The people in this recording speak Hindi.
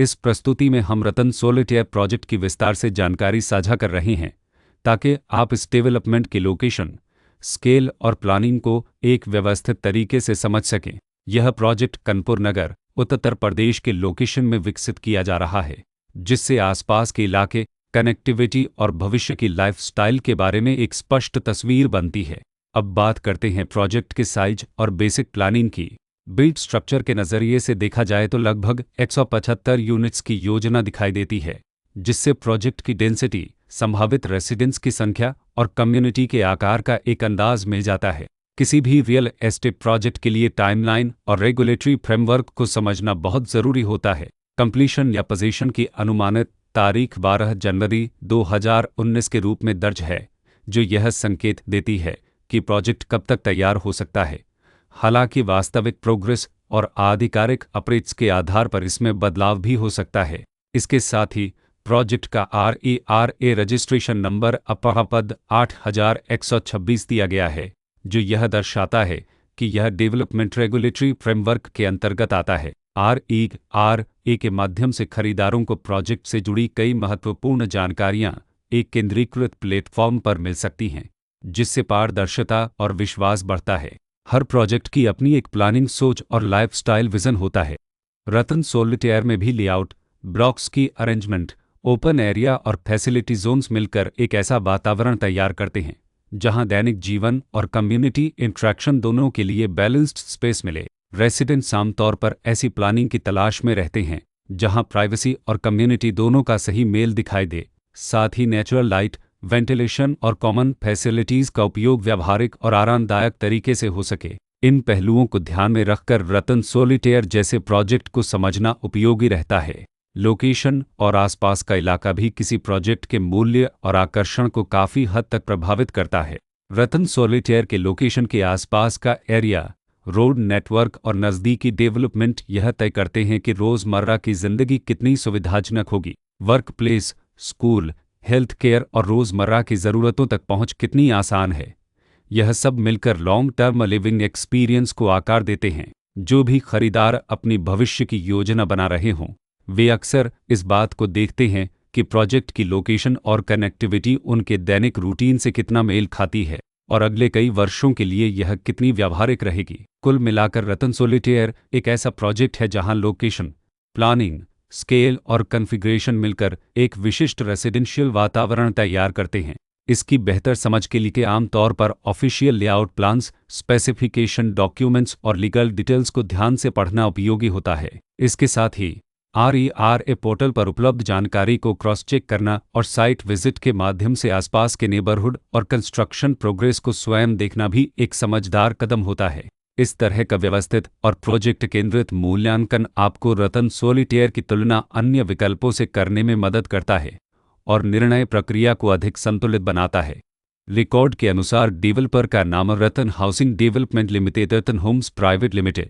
इस प्रस्तुति में हम रतन सोलिटेयर प्रोजेक्ट की विस्तार से जानकारी साझा कर रहे हैं ताकि आप इस डेवलपमेंट के लोकेशन, स्केल और प्लानिंग को एक व्यवस्थित तरीके से समझ सकें। यह प्रोजेक्ट कानपुर नगर, उत्तर प्रदेश के लोकेशन में विकसित किया जा रहा है, जिससे आसपास के इलाके, कनेक्टिविटी और भविष्य की लाइफस्टाइल के बारे में एक स्पष्ट तस्वीर बनती है। अब बात करते हैं प्रोजेक्ट के साइज और बेसिक प्लानिंग की। बिल्ड स्ट्रक्चर के नज़रिए से देखा जाए तो लगभग 175 यूनिट्स की योजना दिखाई देती है, जिससे प्रोजेक्ट की डेंसिटी, संभावित रेसिडेंट्स की संख्या और कम्युनिटी के आकार का एक अंदाज मिल जाता है। किसी भी रियल एस्टेट प्रोजेक्ट के लिए टाइमलाइन और रेगुलेटरी फ्रेमवर्क को समझना बहुत ज़रूरी होता है। कंप्लीशन या पोजीशन की अनुमानित तारीख 12 जनवरी 2019 के रूप में दर्ज है, जो यह संकेत देती है कि प्रोजेक्ट कब तक तैयार हो सकता है। हालांकि वास्तविक प्रोग्रेस और आधिकारिक अपडेट्स के आधार पर इसमें बदलाव भी हो सकता है। इसके साथ ही प्रोजेक्ट का RERA रजिस्ट्रेशन नंबर अपवाद 8126 दिया गया है, जो यह दर्शाता है कि यह डेवलपमेंट रेगुलेटरी फ्रेमवर्क के अंतर्गत आता है। RERA के माध्यम से खरीदारों को प्रोजेक्ट से जुड़ी कई महत्वपूर्ण जानकारियां एक केंद्रीकृत प्लेटफॉर्म पर मिल सकती हैं, जिससे पारदर्शिता और विश्वास बढ़ता है। हर प्रोजेक्ट की अपनी एक प्लानिंग सोच और लाइफस्टाइल विजन होता है। रतन सोलिटेयर में भी लेआउट, ब्लॉक्स की अरेंजमेंट, ओपन एरिया और फैसिलिटी जोन्स मिलकर एक ऐसा वातावरण तैयार करते हैं जहां दैनिक जीवन और कम्युनिटी इंटरेक्शन दोनों के लिए बैलेंस्ड स्पेस मिले। रेसिडेंट्स आमतौर पर ऐसी प्लानिंग की तलाश में रहते हैं जहां प्राइवेसी और कम्युनिटी दोनों का सही मेल दिखाई दे। साथ ही नेचुरल लाइट, वेंटिलेशन और कॉमन फैसिलिटीज़ का उपयोग व्यावहारिक और आरामदायक तरीके से हो सके। इन पहलुओं को ध्यान में रखकर रतन सोलिटेयर जैसे प्रोजेक्ट को समझना उपयोगी रहता है। लोकेशन और आसपास का इलाका भी किसी प्रोजेक्ट के मूल्य और आकर्षण को काफ़ी हद तक प्रभावित करता है। रतन सोलिटेयर के लोकेशन के आसपास का एरिया, रोड नेटवर्क और नज़दीकी डेवलपमेंट यह तय करते हैं कि रोज़मर्रा की ज़िंदगी कितनी सुविधाजनक होगी। Work place, school, health care और रोज़मर्रा की ज़रूरतों तक पहुंच कितनी आसान है। यह सब मिलकर लॉन्ग टर्म लिविंग एक्सपीरियंस को आकार देते हैं। जो भी खरीदार अपनी भविष्य की योजना बना रहे हों, वे अक्सर इस बात को देखते हैं कि प्रोजेक्ट की लोकेशन और कनेक्टिविटी उनके दैनिक रूटीन से कितना मेल खाती है और अगले कई वर्षों के लिए यह कितनी व्यावहारिक रहेगी। कुल मिलाकर रतन सोलिटेयर एक ऐसा प्रोजेक्ट है जहां लोकेशन, प्लानिंग, स्केल और कॉन्फ़िगरेशन मिलकर एक विशिष्ट रेसिडेंशियल वातावरण तैयार करते हैं। इसकी बेहतर समझ के लिए आमतौर पर official layout plans, specification documents और लीगल डिटेल्स को ध्यान से पढ़ना उपयोगी होता है। इसके साथ ही RERA पोर्टल पर उपलब्ध जानकारी को क्रॉस चेक करना और साइट विजिट के माध्यम से आसपास के नेबरहुड और कंस्ट्रक्शन प्रोग्रेस को स्वयं देखना भी एक समझदार कदम होता है। इस तरह का व्यवस्थित और प्रोजेक्ट केंद्रित मूल्यांकन आपको रतन सोलिटेयर की तुलना अन्य विकल्पों से करने में मदद करता है और निर्णय प्रक्रिया को अधिक संतुलित बनाता है। रिकॉर्ड के अनुसार डेवलपर का नाम रतन हाउसिंग डेवलपमेंट लिमिटेड, रतन होम्स प्राइवेट लिमिटेड